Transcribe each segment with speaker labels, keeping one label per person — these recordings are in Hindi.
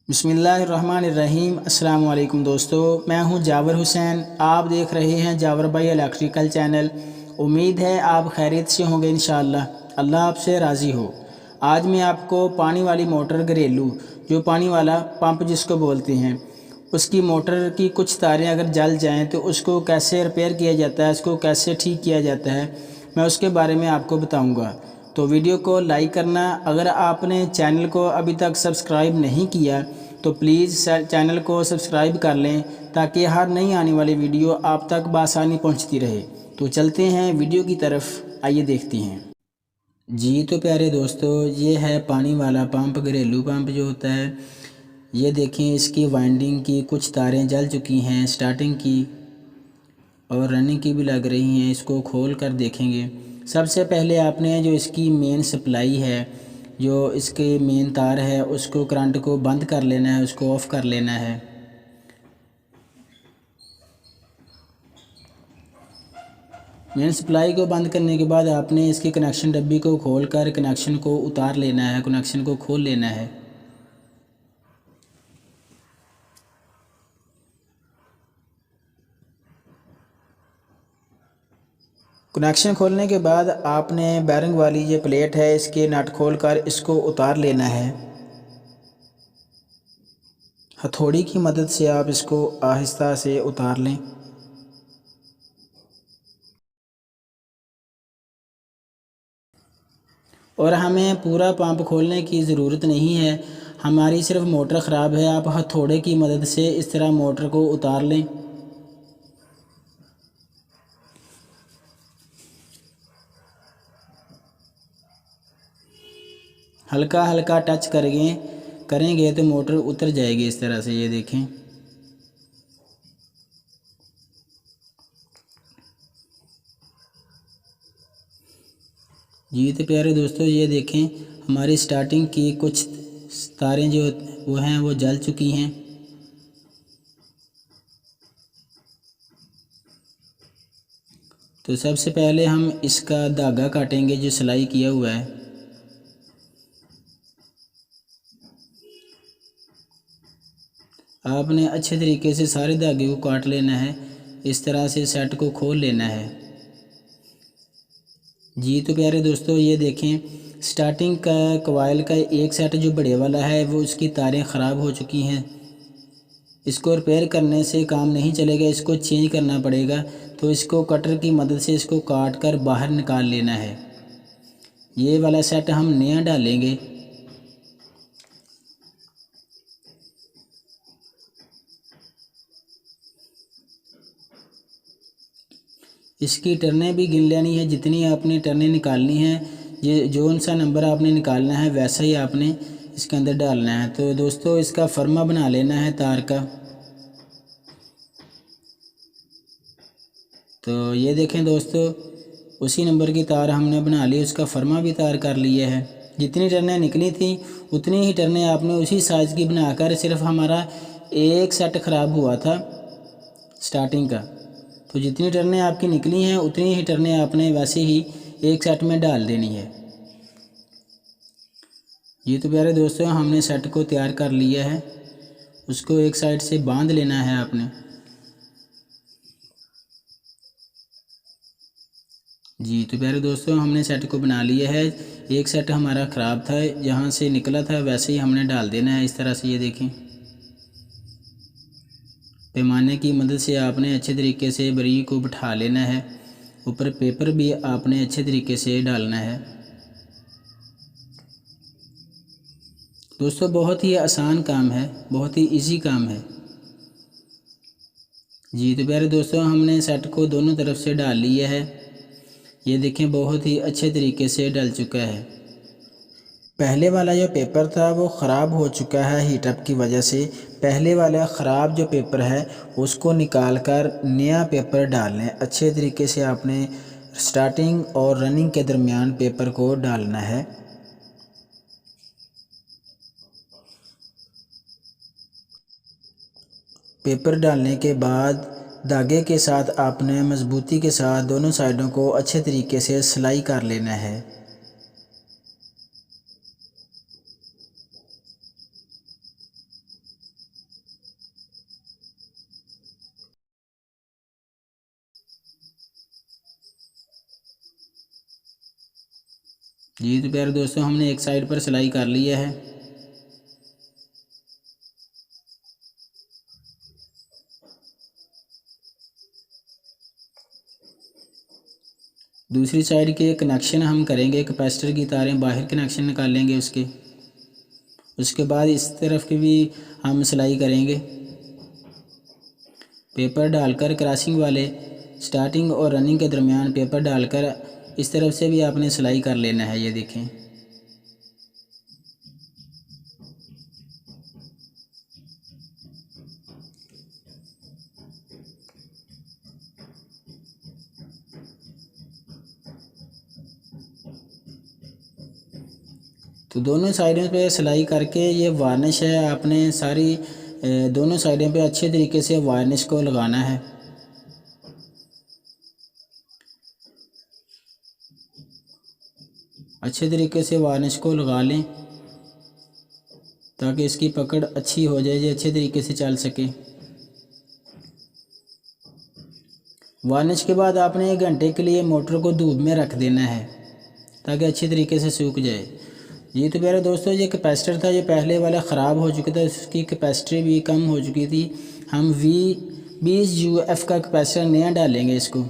Speaker 1: बिस्मिल्लाहिर्रहमानिर्रहीम। अस्सलाम वालेकुम दोस्तों, मैं हूं जावर हुसैन। आप देख रहे हैं जावर भाई इलेक्ट्रिकल चैनल। उम्मीद है आप खैरियत से होंगे इंशाअल्लाह, अल्लाह आपसे राज़ी हो। आज मैं आपको पानी वाली मोटर घरेलू, जो पानी वाला पंप जिसको बोलते हैं, उसकी मोटर की कुछ तारें अगर जल जाएं तो उसको कैसे रिपेयर किया जाता है, उसको कैसे ठीक किया जाता है, मैं उसके बारे में आपको बताऊंगा। तो वीडियो को लाइक करना। अगर आपने चैनल को अभी तक सब्सक्राइब नहीं किया तो प्लीज़ चैनल को सब्सक्राइब कर लें, ताकि हर नई आने वाली वीडियो आप तक बआसानी पहुंचती रहे। तो चलते हैं वीडियो की तरफ, आइए देखते हैं। जी तो प्यारे दोस्तों, ये है पानी वाला पंप, घरेलू पंप जो होता है। ये देखें, इसकी वाइंडिंग की कुछ तारें जल चुकी हैं, स्टार्टिंग की और रनिंग की भी लग रही हैं। इसको खोल कर देखेंगे। सबसे पहले आपने जो इसकी मेन सप्लाई है, जो इसके मेन तार है, उसको करंट को बंद कर लेना है, उसको ऑफ़ कर लेना है। मेन सप्लाई को बंद करने के बाद आपने इसकी कनेक्शन डब्बी को खोल कर कनेक्शन को उतार लेना है, कनेक्शन को खोल लेना है। कनेक्शन खोलने के बाद आपने बैरिंग वाली ये प्लेट है, इसके नट खोल कर इसको उतार लेना है। हथौड़ी की मदद से आप इसको आहिस्ता से उतार लें। और हमें पूरा पंप खोलने की ज़रूरत नहीं है, हमारी सिर्फ मोटर ख़राब है। आप हथौड़े की मदद से इस तरह मोटर को उतार लें। हल्का हल्का टच करेंगे तो मोटर उतर जाएगी इस तरह से, ये देखें। जी तो प्यारे दोस्तों, ये देखें, हमारी स्टार्टिंग की कुछ तारें जो वो हैं वो जल चुकी हैं। तो सबसे पहले हम इसका धागा काटेंगे जो सिलाई किया हुआ है। आपने अच्छे तरीके से सारे धागे को काट लेना है, इस तरह से सेट को खोल लेना है। जी तो प्यारे दोस्तों, ये देखें, स्टार्टिंग का कवाइल का एक सेट जो बड़े वाला है वो उसकी तारें ख़राब हो चुकी हैं। इसको रिपेयर करने से काम नहीं चलेगा, इसको चेंज करना पड़ेगा। तो इसको कटर की मदद से इसको काट कर बाहर निकाल लेना है। ये वाला सेट हम नया डालेंगे। इसकी टर्नें भी गिन लेनी है, जितनी आपने टर्नें निकालनी हैं, ये जो सा नंबर आपने निकालना है वैसा ही आपने इसके अंदर डालना है। तो दोस्तों, इसका फर्मा बना लेना है तार का। तो ये देखें दोस्तों, उसी नंबर की तार हमने बना ली, उसका फर्मा भी तार कर लिया है। जितनी टर्नें निकली थी उतनी ही टर्नें आपने उसी साइज़ की बनाकर, सिर्फ हमारा एक सेट ख़राब हुआ था स्टार्टिंग का, तो जितनी टर्नें आपकी निकली हैं उतनी ही टर्नें आपने वैसे ही एक सेट में डाल देनी है। ये तो प्यारे दोस्तों, हमने सेट को तैयार कर लिया है, उसको एक साइड से बांध लेना है आपने। जी तो प्यारे दोस्तों, हमने सेट को बना लिया है। एक सेट हमारा ख़राब था, जहाँ से निकला था वैसे ही हमने डाल देना है इस तरह से। ये देखें, पैमाने की मदद से आपने अच्छे तरीके से बरी को बिठा लेना है। ऊपर पेपर भी आपने अच्छे तरीके से डालना है। दोस्तों, बहुत ही आसान काम है, बहुत ही इजी काम है। जी तो प्यारे दोस्तों, हमने सेट को दोनों तरफ से डाल लिया है। ये देखें, बहुत ही अच्छे तरीके से डल चुका है। पहले वाला जो पेपर था वो ख़राब हो चुका है हीटअप की वजह से। पहले वाला ख़राब जो पेपर है उसको निकाल कर नया पेपर डाल लें। अच्छे तरीके से आपने स्टार्टिंग और रनिंग के दरमियान पेपर को डालना है। पेपर डालने के बाद धागे के साथ आपने मज़बूती के साथ दोनों साइडों को अच्छे तरीके से सिलाई कर लेना है। जी तो प्यारे दोस्तों हमने एक साइड पर सिलाई कर लिया है। दूसरी साइड के कनेक्शन हम करेंगे, कैपेसिटर की तारें बाहर कनेक्शन निकालेंगे उसके बाद इस तरफ की भी हम सिलाई करेंगे। पेपर डालकर क्रॉसिंग वाले स्टार्टिंग और रनिंग के दरमियान पेपर डालकर इस तरफ से भी आपने सिलाई कर लेना है। ये देखें, तो दोनों साइडों पे सिलाई करके ये वार्निश है, आपने सारी दोनों साइडों पे अच्छे तरीके से वार्निश को लगाना है। अच्छे तरीके से वार्निश को लगा लें ताकि इसकी पकड़ अच्छी हो जाए, ये अच्छे तरीके से चल सके। वार्निश के बाद आपने 1 घंटे के लिए मोटर को धूप में रख देना है ताकि अच्छी तरीके से सूख जाए। ये तो प्यारे दोस्तों ये कैपेसिटर था, ये पहले वाला ख़राब हो चुका था, उसकी कैपेसिटी भी कम हो चुकी थी। हम V20 UF का कैपेसिटर नया डालेंगे इसको।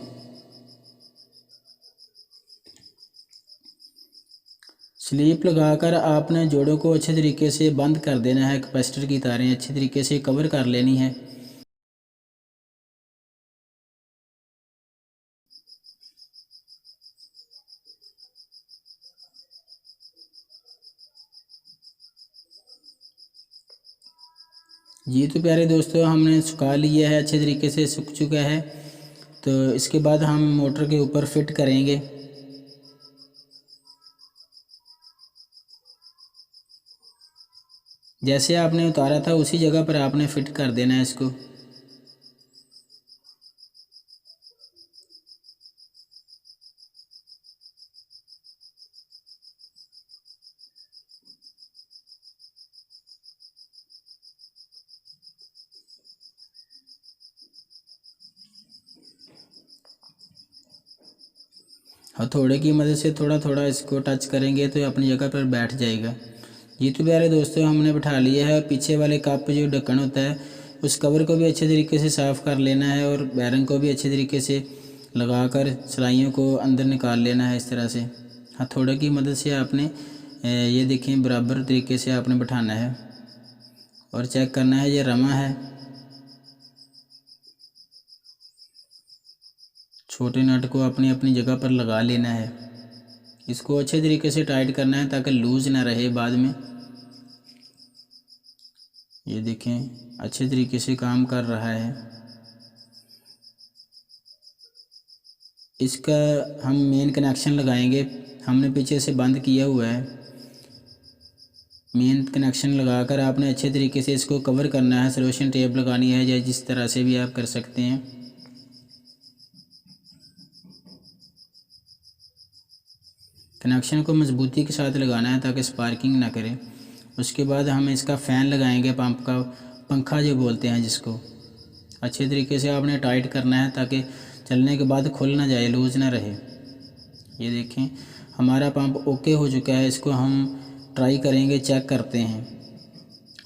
Speaker 1: स्लीप लगाकर आपने जोड़ों को अच्छे तरीके से बंद कर देना है, कैपेसिटर की तारें अच्छे तरीके से कवर कर लेनी है। ये तो प्यारे दोस्तों हमने सुखा लिया है, अच्छे तरीके से सूख चुका है। तो इसके बाद हम मोटर के ऊपर फिट करेंगे। जैसे आपने उतारा था उसी जगह पर आपने फिट कर देना है इसको। हथौड़े की मदद से थोड़ा थोड़ा इसको टच करेंगे तो अपनी जगह पर बैठ जाएगा। ये तो प्यारे दोस्तों हमने बैठा लिया है। पीछे वाले कप जो ढक्कन होता है उस कवर को भी अच्छे तरीके से साफ़ कर लेना है और बैरंग को भी अच्छे तरीके से लगाकर सिलाइयों को अंदर निकाल लेना है। इस तरह से हथौड़े की मदद से आपने ये देखें बराबर तरीके से आपने बैठाना है और चेक करना है ये रमा है। छोटे नट को अपनी अपनी जगह पर लगा लेना है। इसको अच्छे तरीके से टाइट करना है ताकि लूज़ ना रहे बाद में। ये देखें अच्छे तरीके से काम कर रहा है। इसका हम मेन कनेक्शन लगाएंगे, हमने पीछे से बंद किया हुआ है। मेन कनेक्शन लगाकर आपने अच्छे तरीके से इसको कवर करना है। सलोशन टेप लगानी है या जिस तरह से भी आप कर सकते हैं। कनेक्शन को मजबूती के साथ लगाना है ताकि स्पार्किंग ना करे। उसके बाद हम इसका फ़ैन लगाएंगे, पंप का पंखा जो बोलते हैं जिसको। अच्छे तरीके से आपने टाइट करना है ताकि चलने के बाद खुल ना जाए, लूज़ ना रहे। ये देखें हमारा पंप ओके हो चुका है। इसको हम ट्राई करेंगे, चेक करते हैं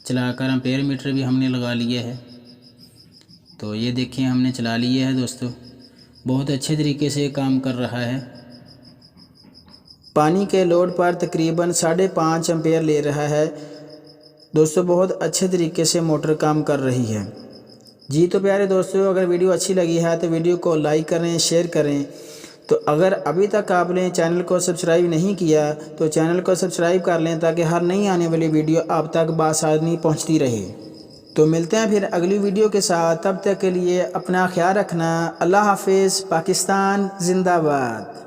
Speaker 1: चलाकर। एम्पेयर मीटर भी हमने लगा लिया है। तो ये देखें हमने चला लिया है दोस्तों, बहुत अच्छे तरीके से काम कर रहा है। पानी के लोड पर तकरीबन 5.5 एम्पेयर ले रहा है दोस्तों। बहुत अच्छे तरीके से मोटर काम कर रही है। जी तो प्यारे दोस्तों अगर वीडियो अच्छी लगी है तो वीडियो को लाइक करें, शेयर करें। तो अगर अभी तक आपने चैनल को सब्सक्राइब नहीं किया तो चैनल को सब्सक्राइब कर लें ताकि हर नई आने वाली वीडियो आप तक बासानी पहुंचती रहे। तो मिलते हैं फिर अगली वीडियो के साथ, तब तक के लिए अपना ख्याल रखना। अल्लाह हाफिज़। पाकिस्तान जिंदाबाद।